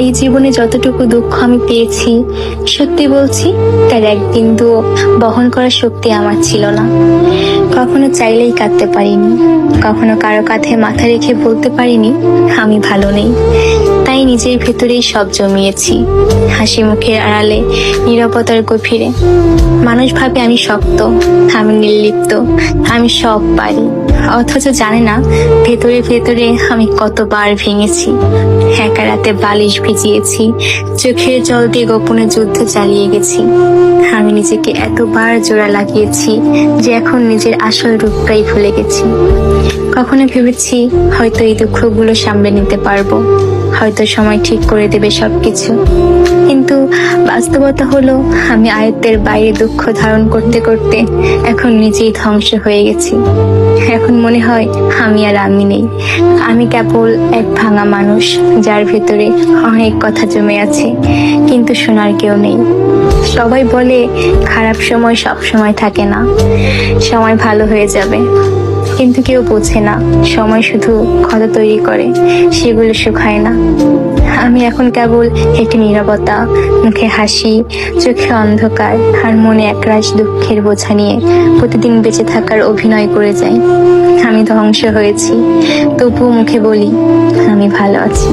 এই জীবনে যতটুকু দুঃখ আমি পেয়েছি, সত্যি বলছি তার এক বিন্দুও বহন করার শক্তি আমার ছিল না। কখনো চাইলেই কাঁদতে পারিনি, কখনো কারো কাঁধে মাথা রেখে বলতে পারিনি আমি ভালো নেই। তাই নিজের ভেতরেই সব জমিয়েছি, হাসি মুখের আড়ালে, নীরবতার গভীরে। মানুষ ভাবে আমি শক্ত, আমি নির্লিপ্ত, আমি সব পারি, অথচ জানে না ভেতরে ভেতরে আমি কতবার ভেঙেছি। একা রাতে বালিশ ভিজিয়েছি, চোখের জল দিয়ে গোপনে যুদ্ধ চালিয়ে গেছি। আমি নিজেকে এতবার জোড়া লাগিয়েছি যে এখন নিজের আসল রূপটাই ভুলে গেছি। কখনো ভেবেছি হয়তো এই দুঃখগুলো সামলে নিতে পারবো, হয়তো সময় ঠিক করে দেবে সবকিছু। কিন্তু বাস্তবতা হলো আমি আয়ত্তের বাইরে দুঃখ ধারণ করতে করতে এখন নিজেই ধ্বংস হয়ে গেছি। এখন মনে হয় আমি আর আমি নেই, আমি কেবল এক ভাঙা মানুষ যার ভেতরে অনেক কথা জমে আছে, কিন্তু শোনার কেউ নেই। সবাই বলে খারাপ সময় সব সময় থাকে না, সময় ভালো হয়ে যাবে, কিন্তু কেউ বোঝে না সময় শুধু ক্ষত তৈরি করে, সেগুলো শুকায় না। আমি এখন কেবল একটি নীরবতা, মুখে হাসি, চোখে অন্ধকার আর মনে একরাশ দুঃখের বোঝা নিয়ে প্রতিদিন বেঁচে থাকার অভিনয় করে যাই। আমি ধ্বংস হয়েছি, তবুও মুখে বলি আমি ভালো আছি।